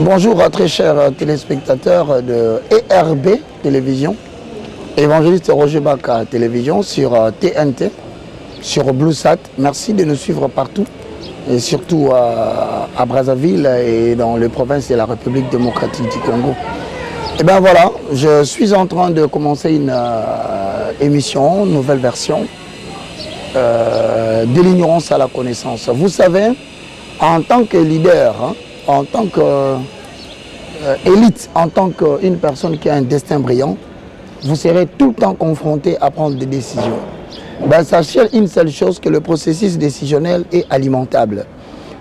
Bonjour à très chers téléspectateurs de ERB Télévision, évangéliste Roger Baka Télévision sur TNT, sur BlueSat. Merci de nous suivre partout, et surtout à Brazzaville et dans les provinces de la République démocratique du Congo. Et bien voilà, je suis en train de commencer une émission, nouvelle version, de l'ignorance à la connaissance. Vous savez, en tant que leader, en tant qu'élite, en tant qu'une personne qui a un destin brillant, vous serez tout le temps confronté à prendre des décisions. Ben, sachez une seule chose, que le processus décisionnel est alimentable.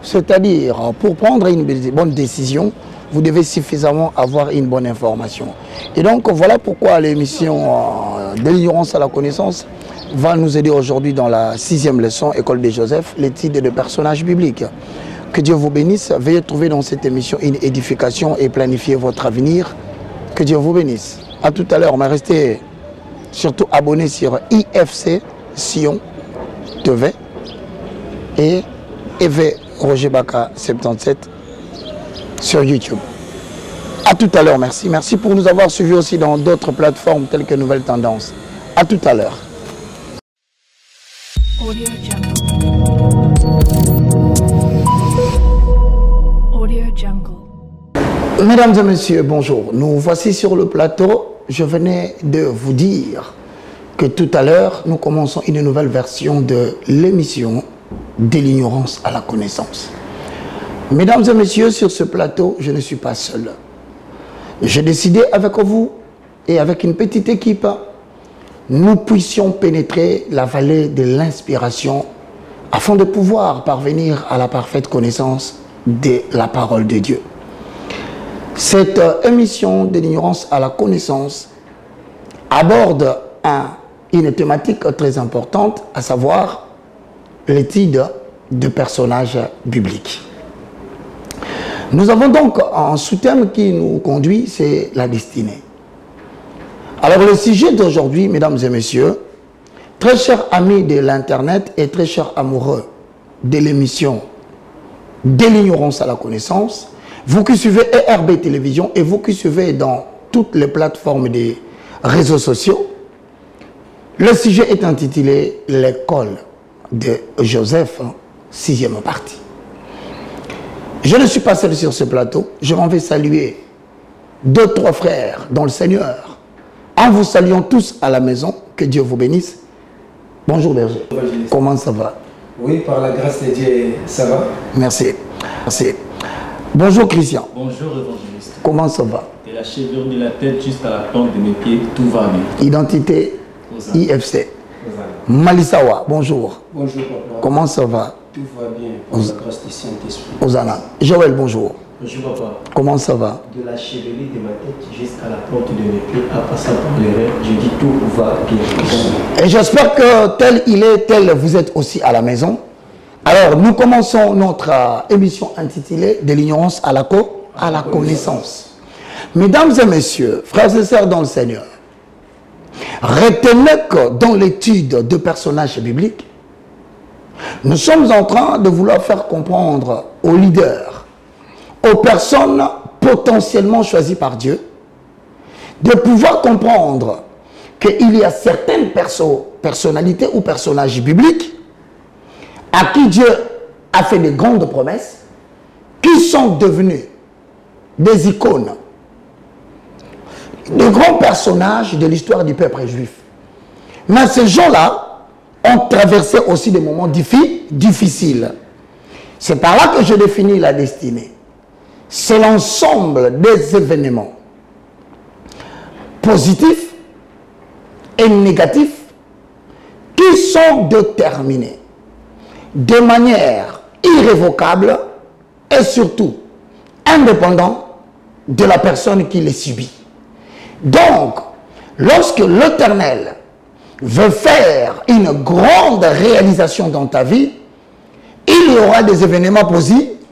C'est-à-dire, pour prendre une bonne décision, vous devez suffisamment avoir une bonne information. Et donc, voilà pourquoi l'émission de l'ignorance à la connaissance va nous aider aujourd'hui dans la 6e leçon, École de Joseph, l'étude de personnages bibliques. Que Dieu vous bénisse. Veuillez trouver dans cette émission une édification et planifier votre avenir. Que Dieu vous bénisse. À tout à l'heure, mais restez surtout abonnés sur IFC Sion TV et EV Roger Baka 77 sur YouTube. À tout à l'heure, merci. Merci pour nous avoir suivis aussi dans d'autres plateformes telles que Nouvelles Tendances. À tout à l'heure. Mesdames et messieurs, bonjour. Nous voici sur le plateau. Je venais de vous dire que tout à l'heure, nous commençons une nouvelle version de l'émission de l'ignorance à la connaissance. Mesdames et messieurs, sur ce plateau, je ne suis pas seul. J'ai décidé avec vous et avec une petite équipe, nous puissions pénétrer la vallée de l'inspiration afin de pouvoir parvenir à la parfaite connaissance de la parole de Dieu. Cette émission de l'ignorance à la connaissance aborde une thématique très importante, à savoir l'étude de personnages bibliques. Nous avons donc un sous-thème qui nous conduit, c'est la destinée. Alors le sujet d'aujourd'hui, mesdames et messieurs, très chers amis de l'Internet et très chers amoureux de l'émission de l'ignorance à la connaissance, vous qui suivez ERB Télévision et vous qui suivez dans toutes les plateformes des réseaux sociaux, le sujet est intitulé « L'école de Joseph, 6e partie ». Je ne suis pas seul sur ce plateau, je m'en vais saluer 2-3 frères dans le Seigneur. En vous saluant tous à la maison, que Dieu vous bénisse. Bonjour berger, comment ça va? Oui, par la grâce de Dieu, ça va. Merci. Merci. Bonjour Christian. Bonjour évangéliste. Comment ça va? De la chevelure de la tête jusqu'à la plante de mes pieds, tout va bien. Identité IFC. Malisawa, bonjour. Bonjour papa. Comment ça va? Tout va bien par la grâce du Saint-Esprit. Osana. Joël, bonjour. Bonjour papa. Comment ça va? De la chevelure de ma tête jusqu'à la plante de mes pieds, à passer par les rêves, je dis tout va bien. Et j'espère que tel il est, tel vous êtes aussi à la maison. Alors, nous commençons notre émission intitulée « De l'ignorance à la connaissance ». Mesdames et messieurs, frères et sœurs dans le Seigneur, retenez que dans l'étude de personnages bibliques, nous sommes en train de vouloir faire comprendre aux leaders, aux personnes potentiellement choisies par Dieu, de pouvoir comprendre qu'il y a certaines personnalités ou personnages bibliques à qui Dieu a fait de grandes promesses, qui sont devenus des icônes, de grands personnages de l'histoire du peuple juif. Mais ces gens-là ont traversé aussi des moments difficiles. C'est par là que je définis la destinée. C'est l'ensemble des événements positifs et négatifs qui sont déterminés de manière irrévocable et surtout indépendant de la personne qui les subit. Donc, lorsque l'Éternel veut faire une grande réalisation dans ta vie, il y aura des événements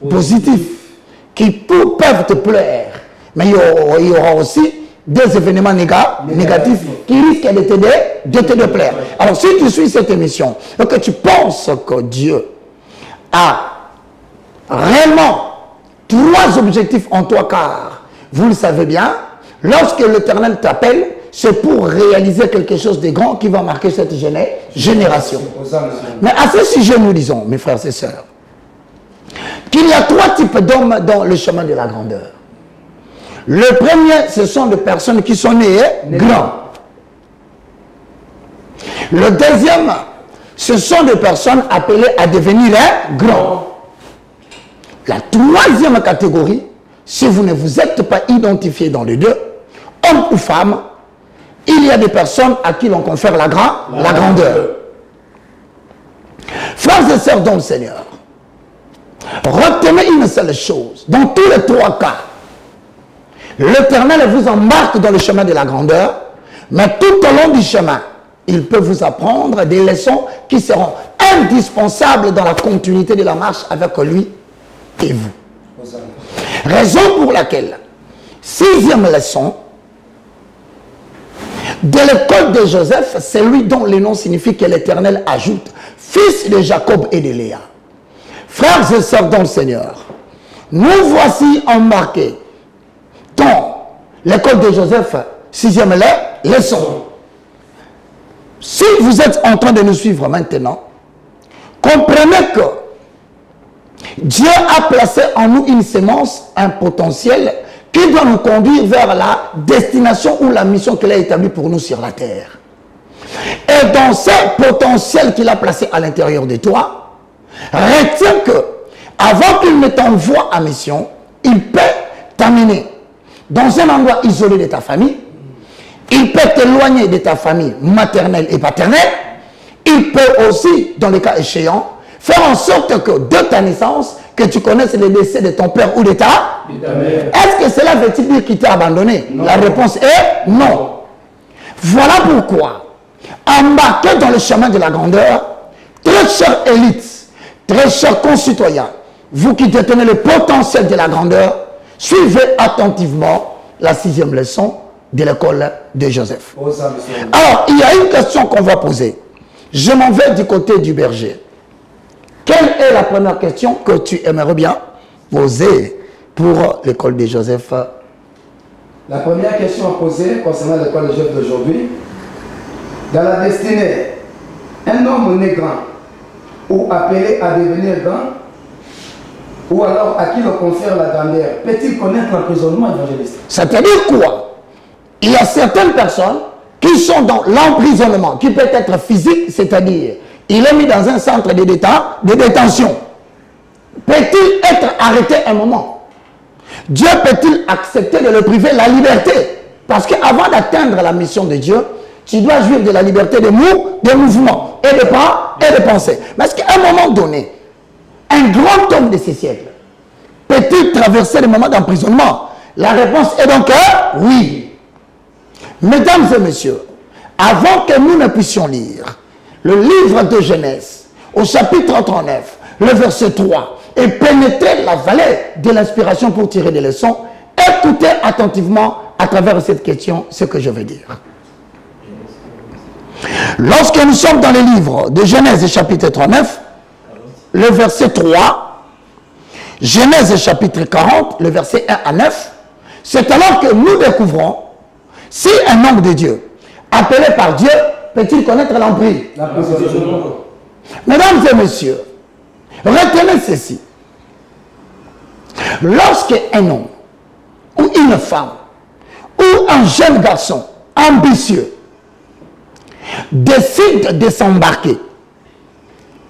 positifs qui peuvent te plaire, mais il y aura aussi des événements négatifs qui risquent de te déplaire. Alors si tu suis cette émission et que tu penses que Dieu a réellement 3 trois objectifs en toi, car vous le savez bien, lorsque l'Éternel t'appelle, c'est pour réaliser quelque chose de grand qui va marquer cette génération. Mais à ce sujet, nous disons, mes frères et sœurs, qu'il y a trois types d'hommes dans le chemin de la grandeur. Le premier, ce sont des personnes qui sont nées grands. Le deuxième, ce sont des personnes appelées à devenir grands. La troisième catégorie, si vous ne vous êtes pas identifié dans les deux, homme ou femme, il y a des personnes à qui l'on confère la grandeur. Frères et sœurs dans le Seigneur, retenez une seule chose. Dans tous les trois cas, l'Éternel vous embarque dans le chemin de la grandeur, mais tout au long du chemin, il peut vous apprendre des leçons qui seront indispensables dans la continuité de la marche avec lui et vous. Raison pour laquelle, sixième leçon, de l'école de Joseph, c'est lui dont le nom signifie que l'Éternel ajoute, fils de Jacob et de Léa. Frères et sœurs dans le Seigneur, nous voici embarqués dans l'école de Joseph, sixième leçon. Si vous êtes en train de nous suivre maintenant, comprenez que Dieu a placé en nous une sémence, un potentiel qui doit nous conduire vers la destination ou la mission qu'il a établie pour nous sur la terre. Et dans ce potentiel qu'il a placé à l'intérieur de toi, retiens que avant qu'il ne t'envoie en mission, il peut t'amener dans un endroit isolé de ta famille. Il peut t'éloigner de ta famille maternelle et paternelle. Il peut aussi, dans les cas échéants, faire en sorte que de ta naissance, que tu connaisses le décès de ton père ou de ta mère. Est-ce que cela veut-il dire qu'il t'a abandonné? Non. La réponse est non. Voilà pourquoi, embarqué dans le chemin de la grandeur, très chère élite, très chers concitoyens, vous qui détenez le potentiel de la grandeur, suivez attentivement la sixième leçon de l'école de Joseph. Alors, il y a une question qu'on va poser. Je m'en vais du côté du berger. Quelle est la première question que tu aimerais bien poser pour l'école de Joseph? La première question à poser concernant l'école de Joseph d'aujourd'hui, dans la destinée, un homme né grand ou appelé à devenir grand, ou alors à qui l'on confère la grandeur, peut-il connaître l'emprisonnement évangéliste? C'est-à-dire quoi? Il y a certaines personnes qui sont dans l'emprisonnement, qui peut être physique, c'est-à-dire il est mis dans un centre de détention. Peut-il être arrêté un moment? Dieu peut-il accepter de le priver la liberté? Parce qu'avant d'atteindre la mission de Dieu, tu dois jouir de la liberté de mouvement et de pensée. Mais est-ce qu'à un moment donné, un grand homme de ces siècles peut-il traverser des moments d'emprisonnement? La réponse est donc oui. Mesdames et messieurs, avant que nous ne puissions lire le livre de Genèse, au chapitre 39, le verset 3, et pénétrer la vallée de l'inspiration pour tirer des leçons, écoutez attentivement à travers cette question ce que je vais dire. Lorsque nous sommes dans le livre de Genèse, chapitre 39, le verset 3, Genèse, chapitre 40, le verset 1 à 9, c'est alors que nous découvrons si un homme de Dieu, appelé par Dieu, peut-il connaître l'emprise? Mesdames et messieurs, retenez ceci. Lorsqu'un homme ou une femme ou un jeune garçon ambitieux décide de s'embarquer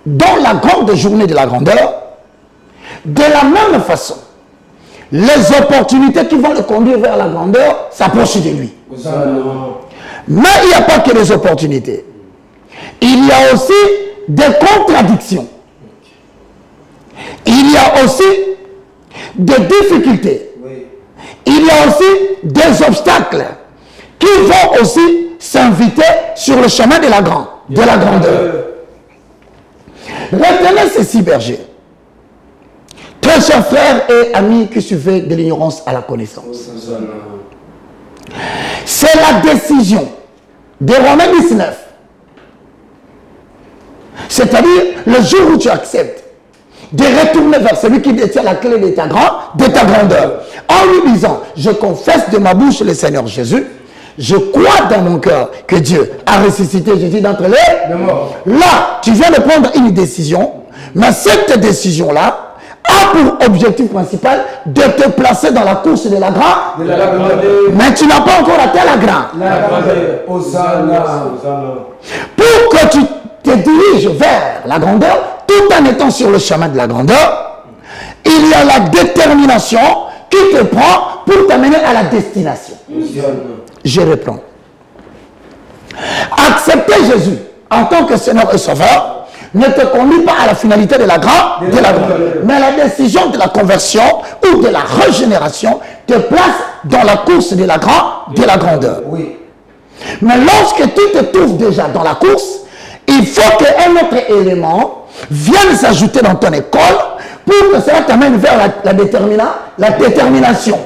dans la grande journée de la grandeur, de la même façon, les opportunités qui vont le conduire vers la grandeur s'approchent de lui. Mais il n'y a pas que des opportunités. Il y a aussi des contradictions. Il y a aussi des difficultés. Il y a aussi des obstacles qui vont aussi s'inviter sur le chemin de la grandeur. Retenez ceci, berger. Très chers frères et amis qui suivez de l'ignorance à la connaissance. C'est la décision de Romains 19. C'est-à-dire le jour où tu acceptes de retourner vers celui qui détient la clé de ta grandeur. En lui disant, je confesse de ma bouche le Seigneur Jésus. Je crois dans mon cœur que Dieu a ressuscité Jésus d'entre les morts. Là, tu viens de prendre une décision, mais cette décision-là a pour objectif principal de te placer dans la course de la grandeur. Mais tu n'as pas encore atteint la grandeur. Pour que tu te diriges vers la grandeur, tout en étant sur le chemin de la grandeur, il y a la détermination qui te prend pour t'amener à la destination. Je reprends. Accepter Jésus en tant que Seigneur et Sauveur ne te conduit pas à la finalité de la grandeur. Mais la décision de la conversion ou de la régénération te place dans la course de la grandeur. Oui. Mais lorsque tu te trouves déjà dans la course, il faut qu'un autre élément vienne s'ajouter dans ton école pour que cela t'amène vers la détermination.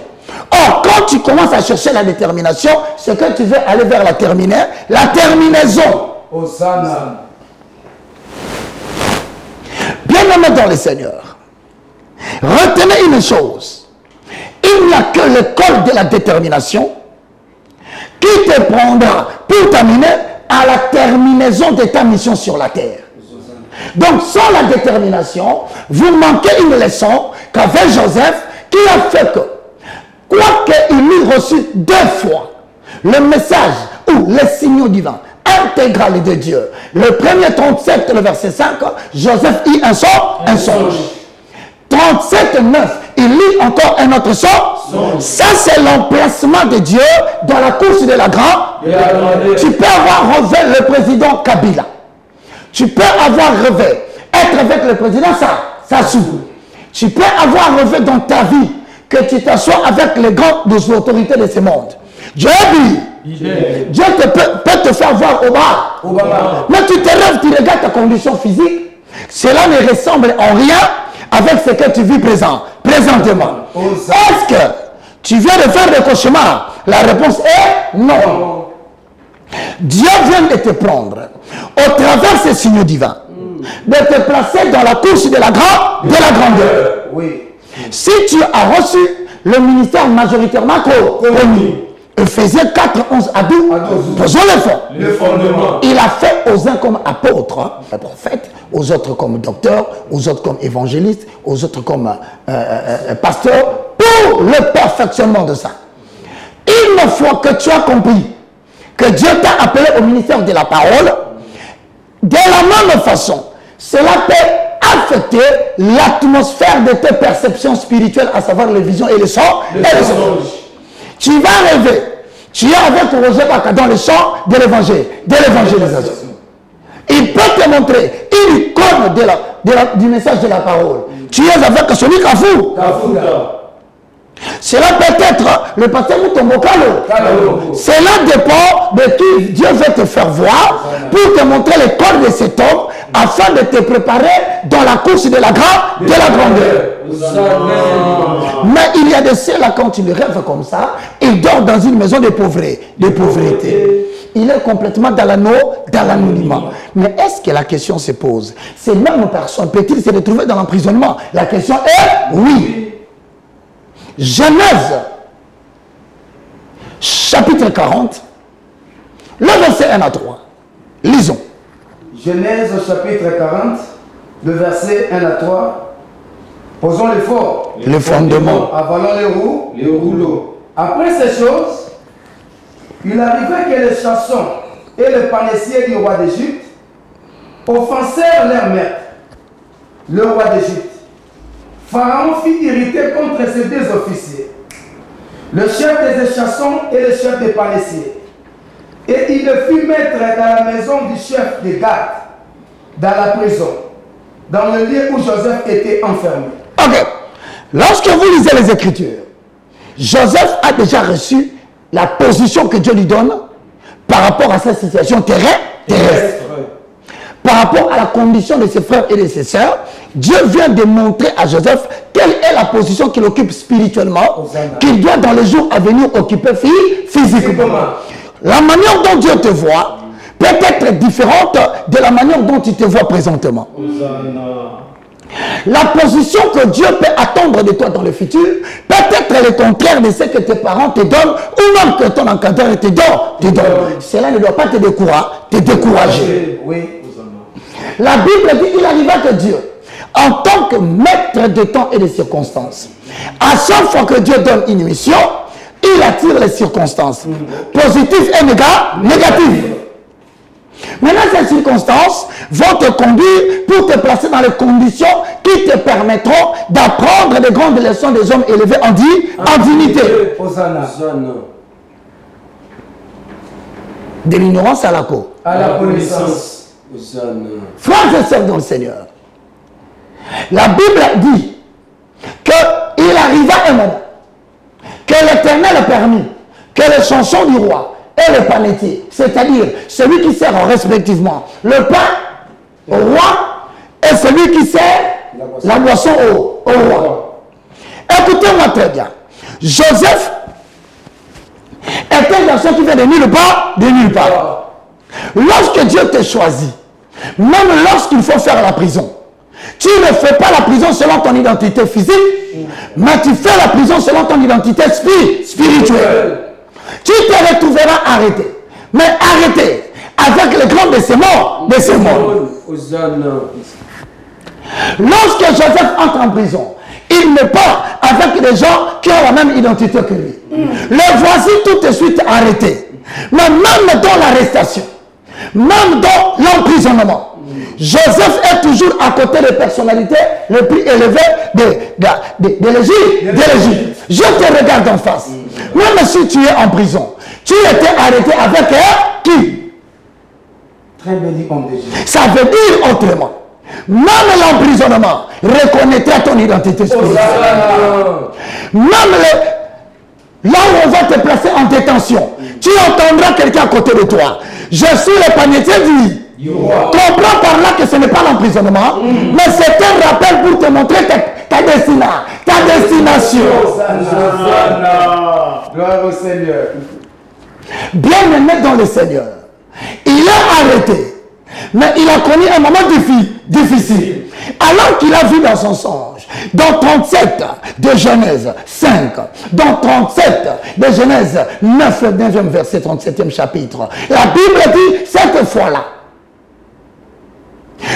Or, quand tu commences à chercher la détermination, c'est que tu veux aller vers la terminaison. Hosanna. Bien-aimé dans le Seigneur, retenez une chose. Il n'y a que l'école de la détermination qui te prendra pour t'amener à la terminaison de ta mission sur la terre. Donc, sans la détermination, vous manquez une leçon qu'avait Joseph qui a fait que, quoiqu'il eût reçu 2 fois le message ou les signaux divins intégral de Dieu, le premier 37, le verset 5, Joseph eut un songe. 37, 9, il lit encore un autre songe. Ça, c'est l'emplacement de Dieu dans la course de la grandeur. Tu peux avoir rêvé le président Kabila. Tu peux avoir rêvé être avec le président Sassou. Tu peux avoir rêvé dans ta vie que tu t'assois avec les grandes autorités de ce monde. Dieu dit, Dieu peut te faire voir Obama. Mais tu te rêves, tu regardes ta condition physique. Cela ne ressemble en rien avec ce que tu vis présentement. Est-ce que tu viens de faire des cauchemars? La réponse est non. Dieu vient de te prendre au travers ces signaux divins, de te placer dans la course de la grandeur. Oui. Si tu as reçu le ministère majoritairement connu, Ephésiens 4, 11 à 12, posons le fondement. Il a fait aux uns comme apôtres, prophètes, aux autres comme docteurs, aux autres comme évangélistes, aux autres comme pasteurs, pour le perfectionnement de ça. Une fois que tu as compris que Dieu t'a appelé au ministère de la parole, de la même façon, cela peut affecter l'atmosphère de tes perceptions spirituelles, à savoir les visions et les songes. Tu vas rêver. Tu es avec Roger Baka dans le champ de l'évangélisation. Il peut te montrer une icône du message de la parole. Tu es avec celui Kafou. Cela peut être le pasteur Moutombo Kalo. Cela dépend de qui Dieu veut te faire voir pour te montrer le corps de cet homme afin de te préparer dans la course de la grandeur. Mais il y a de ceux-là, quand il rêve comme ça, il dort dans une maison de pauvreté. Il est complètement dans l'anonymat. Mais est-ce que la question se pose? Ces mêmes personnes peut-il se retrouver dans l'emprisonnement? La question est oui. Genèse, chapitre 40, le verset 1 à 3. Lisons. Genèse, chapitre 40, le verset 1 à 3. Posons l'effort. Le fondement. Avalons les rouleaux. Après ces choses, il arrivait que les chassons et les panessiers du roi d'Égypte offensèrent leur maître, le roi d'Égypte. Pharaon fit irriter contre ses 2 officiers, le chef des échassons et le chef des panessiers. Et il le fit mettre dans la maison du chef des gardes, dans la prison, dans le lieu où Joseph était enfermé. Ok. Lorsque vous lisez les Écritures, Joseph a déjà reçu la position que Dieu lui donne par rapport à sa situation terrestre. Par rapport à la condition de ses frères et de ses sœurs, Dieu vient de montrer à Joseph quelle est la position qu'il occupe spirituellement, qu'il doit dans les jours à venir occuper physiquement. La manière dont Dieu te voit peut être différente de la manière dont il te voit présentement. La position que Dieu peut attendre de toi dans le futur peut être le contraire de ce que tes parents te donnent ou même que ton encadreur te donne. Cela ne doit pas te décourager. Oui. La Bible dit qu'il arriva que Dieu, en tant que maître de temps et de circonstances, à chaque fois que Dieu donne une mission, il attire les circonstances, positives et négatives. Maintenant, ces circonstances vont te conduire pour te placer dans les conditions qui te permettront d'apprendre des grandes leçons des hommes élevés en dignité. De l'ignorance à la connaissance. Frères et sœurs dans le Seigneur, la Bible dit qu'il arriva un moment que l'Éternel a permis que les chansons du roi et le panetier, c'est-à-dire celui qui sert respectivement le pain au roi et celui qui sert la boisson au roi. Écoutez-moi très bien. Joseph est un garçon qui vient de nulle part. Lorsque Dieu te choisit, même lorsqu'il faut faire la prison, tu ne fais pas la prison selon ton identité physique, mais tu fais la prison selon ton identité spirituelle. Tu te retrouveras arrêté. Mais arrêté avec le grand de ces morts. Lorsque Joseph entre en prison, il n'est pas avec des gens qui ont la même identité que lui. Le voici tout de suite arrêté. Mais même dans l'arrestation, même dans l'emprisonnement, Joseph est toujours à côté des personnalités les plus élevées de l'Égypte. Je te regarde en face. Même si tu es en prison, tu étais arrêté avec qui? Très béni homme de Dieu. Ça veut dire autrement. Même l'emprisonnement reconnaîtra ton identité spirituelle. Même là où on va te placer en détention, tu entendras quelqu'un à côté de toi. Je suis le panetier du roi. Comprends par là que ce n'est pas l'emprisonnement, mais c'est un rappel pour te montrer ta destination. Gloire au Seigneur. Bien-aimé dans le Seigneur, il est arrêté, mais il a connu un moment difficile. Alors qu'il a vu dans son songe, dans 37 de Genèse 5, dans 37 de Genèse 9, 9e verset, 37e chapitre, la Bible dit cette fois-là,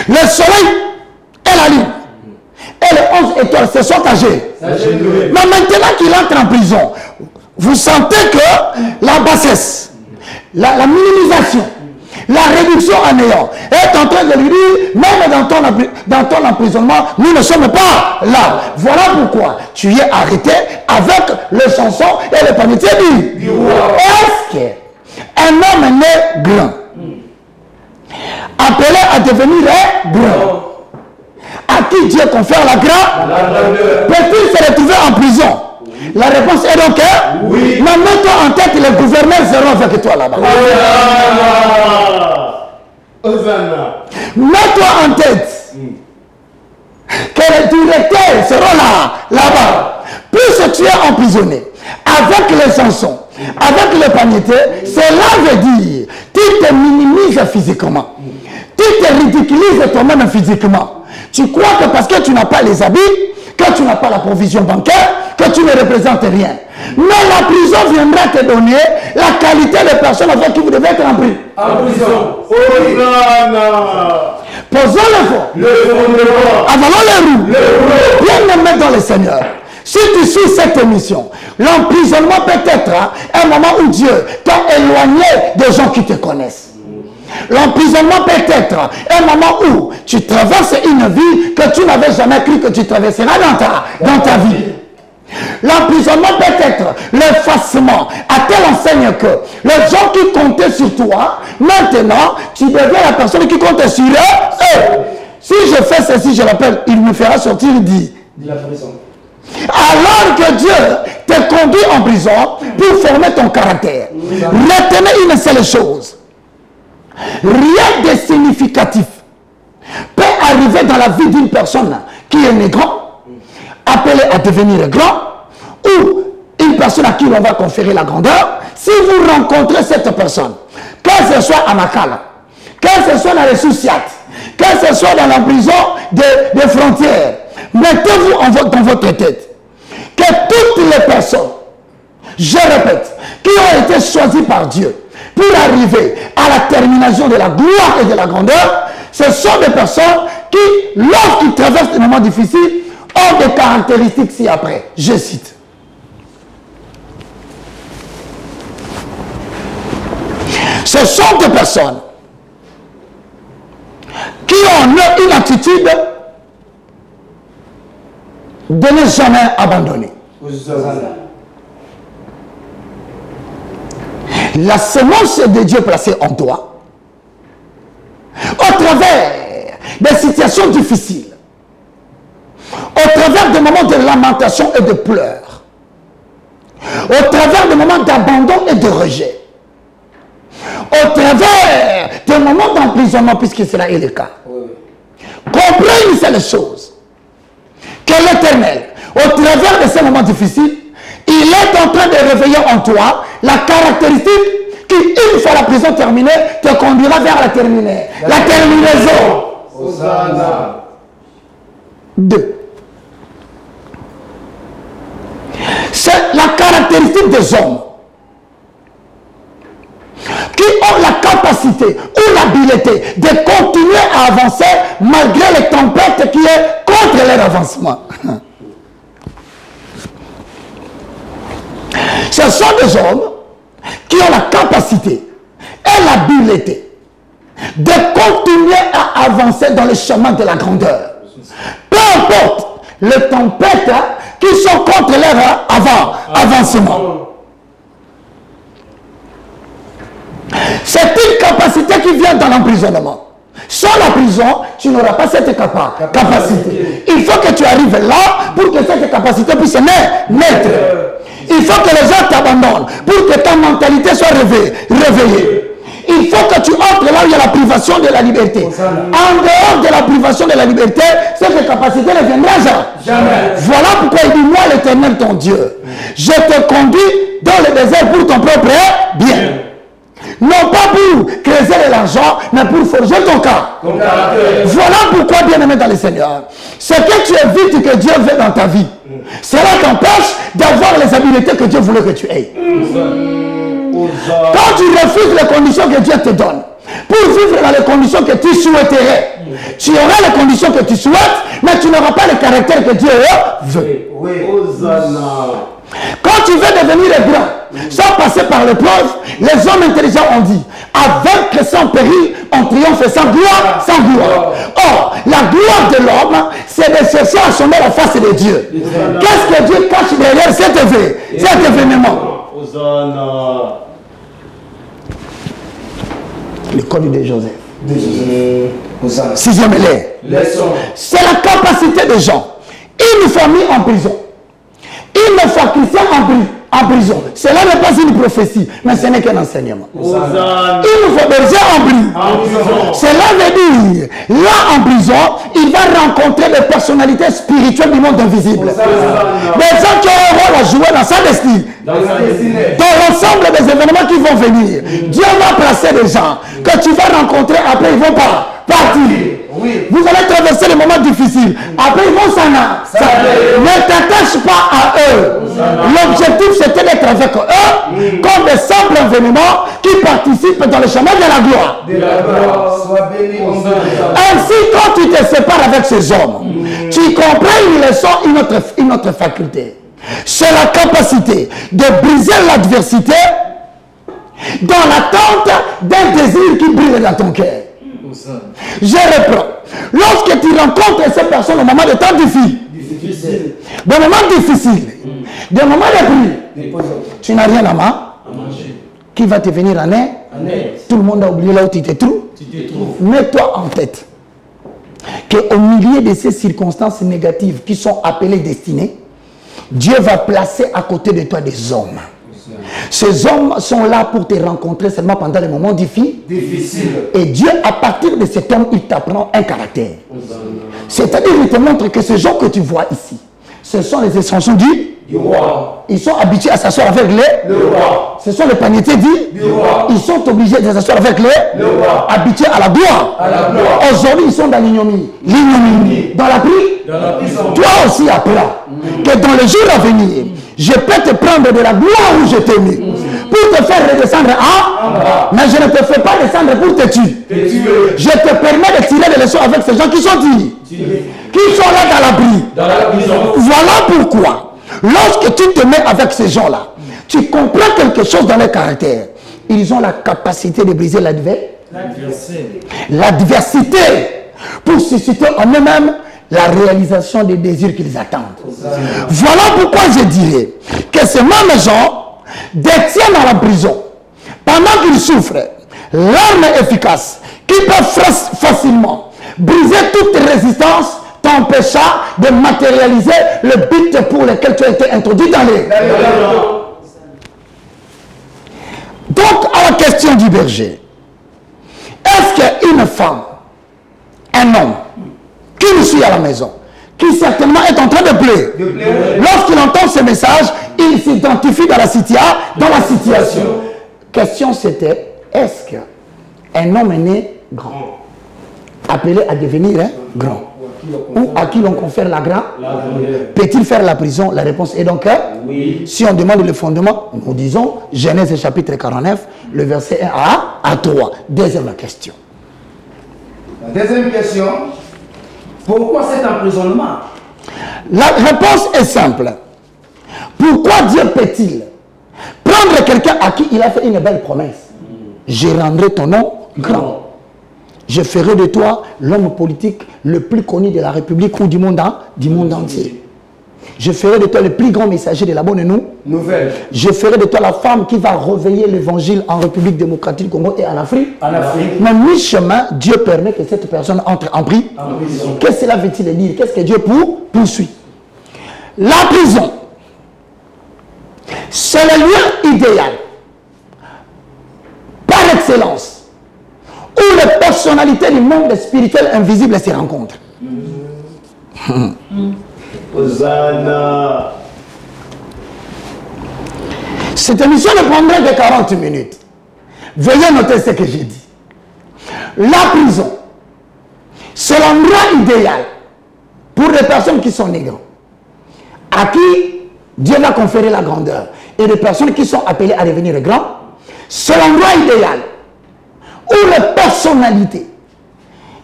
le soleil et la lune et les 11 étoiles se sont âgées. Mais maintenant qu'il entre en prison, vous sentez que la bassesse, la minimisation, la réduction en néant est en train de lui dire, même dans ton emprisonnement, nous ne sommes pas là. Voilà pourquoi tu es arrêté avec les chansons et les panetiers du roi. Est-ce qu'un homme né blanc, appelé à devenir blanc, à qui Dieu confère la grâce, peut-il se retrouver en prison? La réponse est donc oui. Mais mets-toi en tête, les gouverneurs seront avec toi là-bas. Mets-toi en tête que les directeurs seront là-bas. Plus tu es emprisonné avec les chansons, avec le panetier, cela veut dire tu te minimises physiquement. Tu te ridiculises toi-même physiquement. Tu crois que parce que tu n'as pas les habits, que tu n'as pas la provision bancaire, que tu ne représentes rien. Mais la prison viendra te donner la qualité de personne avec qui vous devez être en prison. Posons le fond. Avalons les roues. Bien aimé dans le Seigneur. Si tu suis cette émission, l'emprisonnement peut être un moment où Dieu t'a éloigné des gens qui te connaissent. L'emprisonnement peut être un moment où tu traverses une vie que tu n'avais jamais cru que tu traverseras dans ta vie. L'emprisonnement peut être l'effacement à telle enseigne que les gens qui comptaient sur toi, maintenant, tu deviens la personne qui compte sur eux. Si je fais ceci, je l'appelle, il me fera sortir de la prison. Alors que Dieu te conduit en prison pour former ton caractère. Retenez une seule chose. Rien de significatif peut arriver dans la vie d'une personne qui est née grand, appelée à devenir grand, ou une personne à qui l'on va conférer la grandeur. Si vous rencontrez cette personne, que ce soit à Makala, que ce soit dans les Souciates, que ce soit dans la prison des frontières. Mettez-vous dans votre tête que toutes les personnes, je répète, qui ont été choisies par Dieu pour arriver à la termination de la gloire et de la grandeur, ce sont des personnes qui, lorsqu'ils traversent des moments difficiles, ont des caractéristiques ci-après. Je cite. Ce sont des personnes qui ont une attitude de ne jamais abandonner. La semence de Dieu placée en toi, au travers des situations difficiles, au travers des moments de lamentation et de pleurs, au travers des moments d'abandon et de rejet, au travers des moments d'emprisonnement, puisque cela est le cas. Comprenez une seule chose, que l'Éternel, au travers de ces moments difficiles, il est en train de réveiller en toi la caractéristique qui, une fois la prison terminée, te conduira vers la terminaison. Hosanna. 2. C'est la caractéristique des hommes qui ont la capacité ou l'habileté de continuer à avancer malgré les tempêtes qui est contre leur avancement. Ce sont des hommes qui ont la capacité et l'habileté de continuer à avancer dans le chemin de la grandeur. Peu importe les tempêtes qui sont contre leur avancement. C'est une capacité qui vient dans l'emprisonnement. Sans la prison, tu n'auras pas cette capacité. Il faut que tu arrives là pour que cette capacité puisse naître. Il faut que les gens t'abandonnent pour que ta mentalité soit réveillée. Il faut que tu entres là où il y a la privation de la liberté. En dehors de la privation de la liberté, cette capacité ne viendra jamais. Voilà pourquoi il dit, moi l'Éternel ton Dieu, je te conduis dans le désert pour ton propre bien. Non pas pour creuser de l'argent, mais pour forger ton cas. Voilà pourquoi, bien aimé dans le Seigneur, ce que tu évites que Dieu veut dans ta vie, cela t'empêche d'avoir les habiletés que Dieu voulait que tu aies. Quand tu refuses les conditions que Dieu te donne, pour vivre dans les conditions que tu souhaiterais, tu auras les conditions que tu souhaites, mais tu n'auras pas le caractère que Dieu veut. Quand tu veux devenir grand, sans passer par l'épreuve, les hommes intelligents ont dit, à vaincre sans péril, on triomphe sans gloire, sans gloire. Or, la gloire de l'homme, c'est de chercher à assommer la face de Dieu. Qu'est-ce que Dieu cache derrière cet événement? Le code de Joseph. Sixième leçon. C'est la capacité des gens. Une famille en prison. Une fois chrétien en prison. Cela n'est pas une prophétie, mais ce n'est qu'un enseignement. Une fois berger en prison. Cela veut dire, là en prison, il va rencontrer des personnalités spirituelles du monde invisible. Des gens qui ont un rôle à jouer dans sa destinée. Dans l'ensemble des événements qui vont venir. Dieu va placer des gens que tu vas rencontrer, après ils vont pas partir. Vous allez traverser les moments difficiles. Après, ils vont s'en aller. Ne t'attache pas à eux. L'objectif, c'était d'être avec eux comme des simples événements qui participent dans le chemin de la gloire. Ainsi, quand tu te sépares avec ces hommes, tu comprends une leçon, une autre faculté. C'est la capacité de briser l'adversité dans l'attente d'un désir qui brille dans ton cœur. Je reprends. Lorsque tu rencontres ces personnes au moment de temps difficile, des moments difficiles, des moments de pluie, tu n'as rien à manger. Qui va te venir en aide? Tout le monde a oublié là où tu te trouves. Mets-toi en tête qu'au milieu de ces circonstances négatives qui sont appelées destinées, Dieu va placer à côté de toi des hommes. Ces hommes sont là pour te rencontrer seulement pendant les moments difficiles. Et Dieu, à partir de cet homme, il t'apprend un caractère. C'est-à-dire, il te montre que ces gens que tu vois ici, ce sont les extensions du du roi. Ils sont habitués à s'asseoir avec le roi. Ce sont les paniers du roi. Ils sont obligés de s'asseoir avec le roi. Habitués à la gloire. Aujourd'hui, ils sont dans l'ignominie. L'ignominie. Dans la prison. Toi aussi, apprends que dans les jours à venir, je peux te prendre de la gloire où je t'ai mis. Pour te faire redescendre en bas. Mais je ne te fais pas descendre pour te tuer. Je te permets de tirer des leçons avec ces gens qui sont tués. Qui sont là dans la prison. Voilà pourquoi, lorsque tu te mets avec ces gens-là, tu comprends quelque chose dans leur caractère. Ils ont la capacité de briser l'adversité pour susciter en eux-mêmes la réalisation des désirs qu'ils attendent. Voilà pourquoi je dirais que ces mêmes gens détiennent dans la prison, pendant qu'ils souffrent, l'arme efficace qui peut facilement briser toute résistance t'empêcha de matérialiser le but pour lequel tu as été introduit dans les... Donc, à la question du berger, est-ce qu'une femme, un homme, qui nous suit à la maison, qui certainement est en train de pleurer, lorsqu'il entend ce message, il s'identifie dans la situation. Question c'était, est-ce qu'un homme est né grand, appelé à devenir grand, ou à qui l'on confère la grâce, peut-il faire la prison? La réponse est donc oui. Si on demande le fondement, nous disons Genèse chapitre 49, le verset 1 à 3. Deuxième question. La deuxième question, pourquoi cet emprisonnement? La réponse est simple. Pourquoi Dieu peut-il prendre quelqu'un à qui il a fait une belle promesse? Je rendrai ton nom grand. Je ferai de toi l'homme politique le plus connu de la République ou du monde entier. Je ferai de toi le plus grand messager de la bonne nouvelle. Je ferai de toi la femme qui va réveiller l'évangile en République démocratique du Congo et en Afrique. Mais mi-chemin, Dieu permet que cette personne entre en prison. Qu'est-ce que cela veut-il dire? Qu'est-ce que Dieu poursuit? La prison, c'est le lieu idéal, par excellence, où les personnalités du monde spirituel invisible se rencontrent. Hosanna. Cette émission ne prendrait que 40 minutes. Veuillez noter ce que j'ai dit. La prison, c'est l'endroit idéal pour les personnes qui sont négres, à qui Dieu va conférer la grandeur, et les personnes qui sont appelées à devenir grands. C'est l'endroit idéal où les personnalités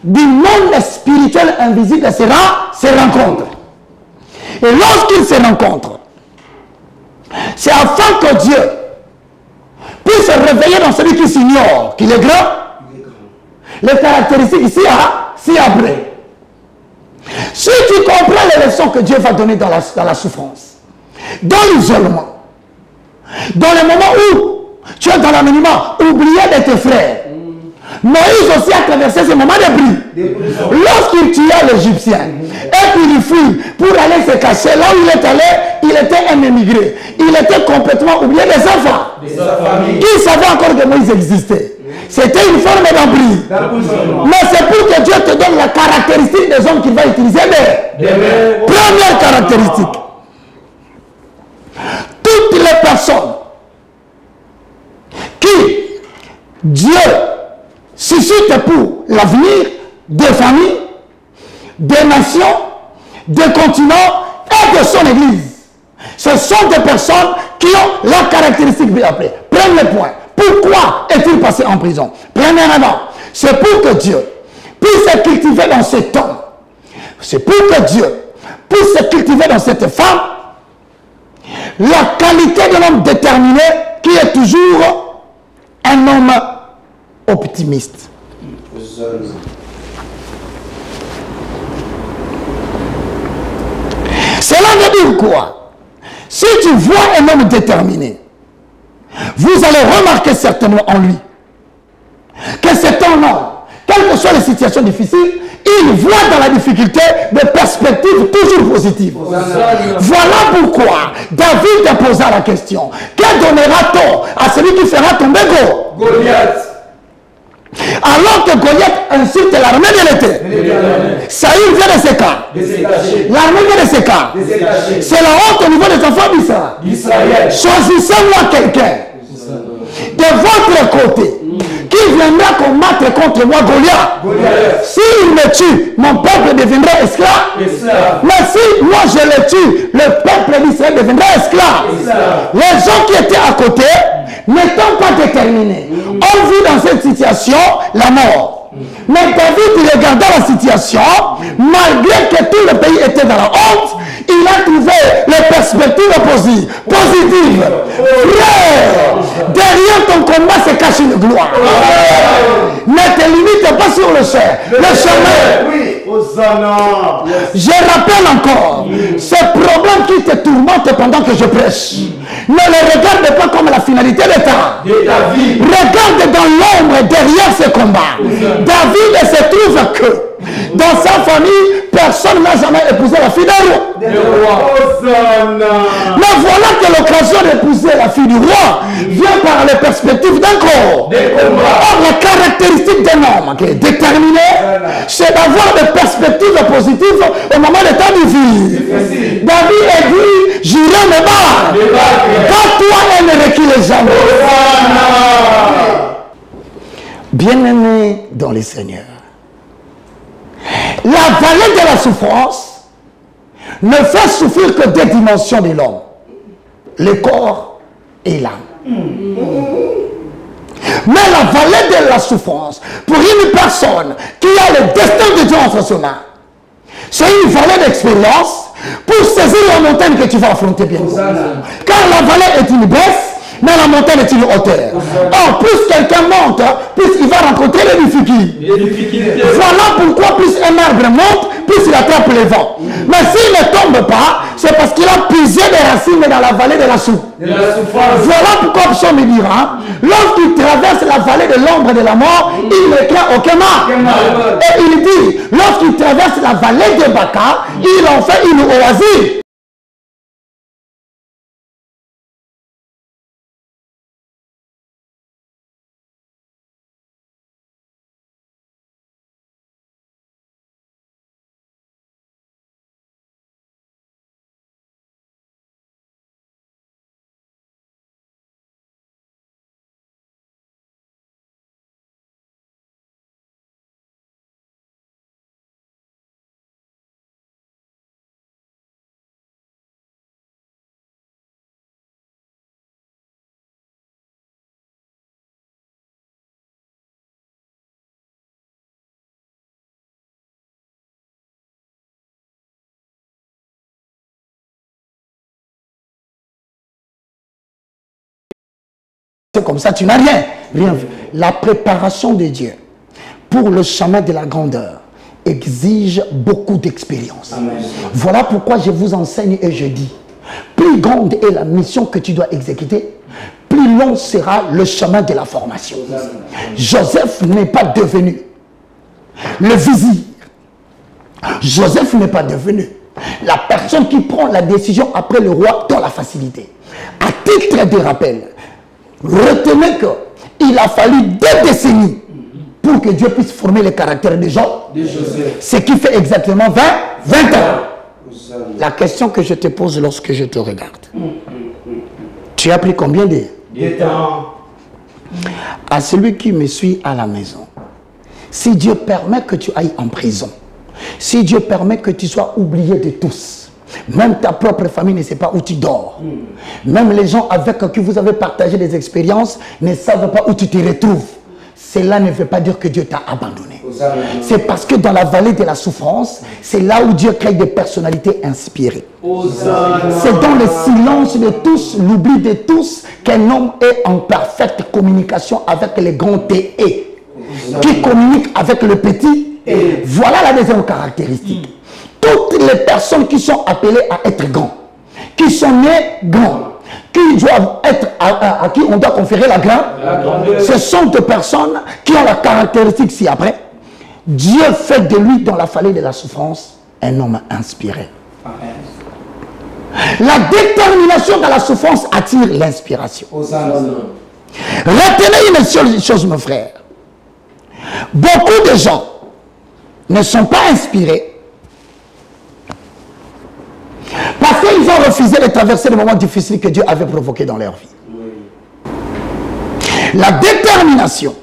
du monde spirituel invisible se rencontrent. Et lorsqu'ils se rencontrent, c'est afin que Dieu puisse se réveiller dans celui qui s'ignore, qu'il est grand. Les caractéristiques ici après. Si tu comprends les leçons que Dieu va donner dans la souffrance, dans l'isolement, dans les moments où tu es dans l'anonymat, oublié de tes frères, Moïse aussi a traversé ce moment de bruit. Lorsqu'il tua l'Égyptien et qu'il il fuit pour aller se cacher là où il est allé, il était un émigré. Il était complètement oublié de sa famille. Qui savait encore que Moïse existait? C'était une forme d'emprise. Mais c'est pour que Dieu te donne la caractéristique des hommes qu'il va utiliser. Première caractéristique. Toutes les personnes qui Dieu suscite pour l'avenir des familles, des nations, des continents et de son église. Ce sont des personnes qui ont la caractéristique bien appelée. Premier point. Pourquoi est-il passé en prison? Premièrement, c'est pour que Dieu puisse se cultiver dans cet homme. C'est pour que Dieu puisse se cultiver dans cette femme la qualité d'un homme déterminé qui est toujours un homme optimiste. Cela veut dire quoi? Si tu vois un homme déterminé, vous allez remarquer certainement en lui que c'est un homme, quelles que soient les situations difficiles, il voit dans la difficulté des perspectives toujours positives. Voilà pourquoi David posa la question: que donnera-t-on à celui qui fera tomber Goliath? Alors que Goliath insulte l'armée de l'Éternel. Saül vient de s'écarter. L'armée vient de s'écarter. C'est la honte au niveau des enfants d'Israël. Choisissez-moi quelqu'un de votre côté qui viendra combattre contre moi Goliath. S'il me tue, mon peuple deviendra esclave. Mais si moi je le tue, le peuple d'Israël deviendra esclave. Les gens qui étaient à côté, n'étant pas déterminés, ont vu dans cette situation la mort. Mais David regardant la situation, malgré que tout le pays était dans la honte, il a trouvé les perspectives positives. Frère, derrière ton combat se cache une gloire. Ne te limite pas sur le chemin. Je rappelle encore, ce problème qui te tourmente pendant que je prêche, ne le regarde pas comme la finalité de ta vie. Regarde dans l'ombre derrière ce combat. David se trouve que dans sa famille, personne n'a jamais épousé la fille d'un roi. Mais voilà que l'occasion d'épouser la fille du roi vient par les perspectives d'un corps. Or, la caractéristique d'un homme qui est déterminé, c'est d'avoir des perspectives positives au moment de ta vie. David a dit, j'irai me battre. Bats-toi et ne recule jamais. Bien-aimé dans les seigneurs, la vallée de la souffrance ne fait souffrir que deux dimensions de l'homme, le corps et l'âme. Mais la vallée de la souffrance, pour une personne qui a le destin de Dieu entre ses mains, c'est une vallée d'expérience pour saisir la montagne que tu vas affronter bientôt. Car la vallée est une baisse, mais la montagne est une hauteur. Or, plus quelqu'un monte, plus il va rencontrer les difficultés. Voilà pourquoi plus un arbre monte, plus il attrape les vents. Mais s'il ne tombe pas, c'est parce qu'il a puisé des racines dans la vallée de la souffrance. Voilà pourquoi Psaume dira, lorsqu'il traverse la vallée de l'ombre de la mort, il ne craint aucun mal. Et il dit, lorsqu'il traverse la vallée de Baca, il en fait une oasis. Comme ça, tu n'as rien vu. La préparation de Dieu pour le chemin de la grandeur exige beaucoup d'expérience. Voilà pourquoi je vous enseigne et je dis, plus grande est la mission que tu dois exécuter, plus long sera le chemin de la formation. Joseph n'est pas devenu le vizir. Joseph n'est pas devenu la personne qui prend la décision après le roi dans la facilité. À titre de rappel, retenez qu'il a fallu 2 décennies pour que Dieu puisse former le caractère des gens. Ce qui fait exactement 20 ans. La question que je te pose lorsque je te regarde. Tu as pris combien de temps? À celui qui me suit à la maison. Si Dieu permet que tu ailles en prison, si Dieu permet que tu sois oublié de tous, même ta propre famille ne sait pas où tu dors. Même les gens avec qui vous avez partagé des expériences ne savent pas où tu te retrouves. Cela ne veut pas dire que Dieu t'a abandonné. C'est parce que dans la vallée de la souffrance, c'est là où Dieu crée des personnalités inspirées. C'est dans le silence de tous, l'oubli de tous, qu'un homme est en parfaite communication avec les grands T et qui communique avec le petit. Voilà la deuxième caractéristique. Toutes les personnes qui sont appelées à être grands, qui sont nés grands, qui doivent être à qui on doit conférer la grandeur, ce sont des personnes qui ont la caractéristique ci-après. Dieu fait de lui dans la vallée de la souffrance un homme inspiré. La détermination dans la souffrance attire l'inspiration. Retenez une seule chose, mon frère. Beaucoup de gens ne sont pas inspirés parce qu'ils ont refusé de traverser les moments difficiles que Dieu avait provoqués dans leur vie. La détermination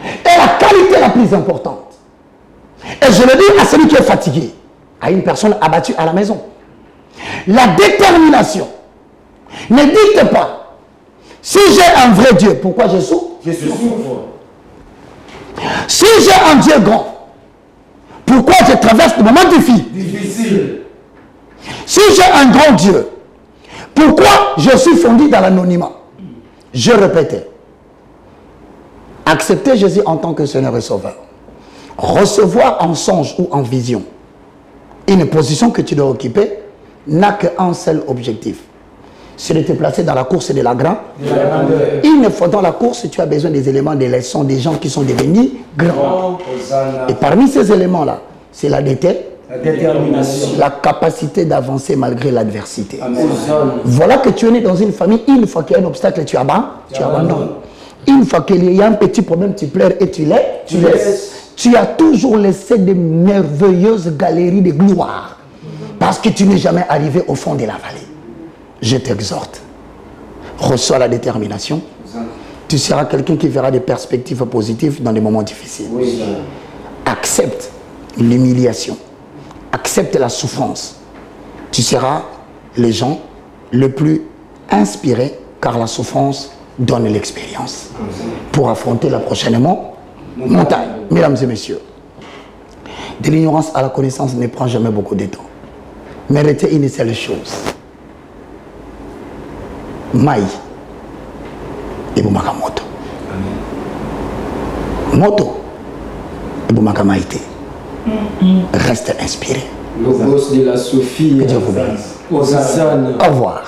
est la qualité la plus importante. Et je le dis à celui qui est fatigué, à une personne abattue à la maison. La détermination. Ne dites pas, si j'ai un vrai Dieu, pourquoi je souffre? Je souffre. Si j'ai un Dieu grand, pourquoi je traverse des moments difficiles? Si j'ai un grand Dieu, pourquoi je suis fondu dans l'anonymat? Je répète, accepter Jésus en tant que Seigneur et Sauveur, recevoir en songe ou en vision une position que tu dois occuper n'a qu'un seul objectif, c'est de te placer dans la course de la grandeur. Une fois dans la course, tu as besoin des éléments, des leçons, des gens qui sont devenus grands. Et parmi ces éléments-là, c'est la détermination, la capacité d'avancer malgré l'adversité. Voilà que tu es né dans une famille, une fois qu'il y a un obstacle, tu abandonnes. Une fois qu'il y a un petit problème, tu pleures et tu laisses. Tu as toujours laissé de merveilleuses galeries de gloire parce que tu n'es jamais arrivé au fond de la vallée. Je t'exhorte, reçois la détermination. Tu seras quelqu'un qui verra des perspectives positives dans des moments difficiles. Accepte l'humiliation, accepte la souffrance. Tu seras les gens les plus inspirés car la souffrance donne l'expérience pour affronter la prochaine montagne. Mesdames et messieurs, de l'ignorance à la connaissance ne prend jamais beaucoup de temps. Mais retenez une seule chose. Maï et Boumaka Moto. Moto et Boumaka Maïté. Reste inspiré. Le boss de la Sophie. Que Dieu vous bénisse. Au revoir.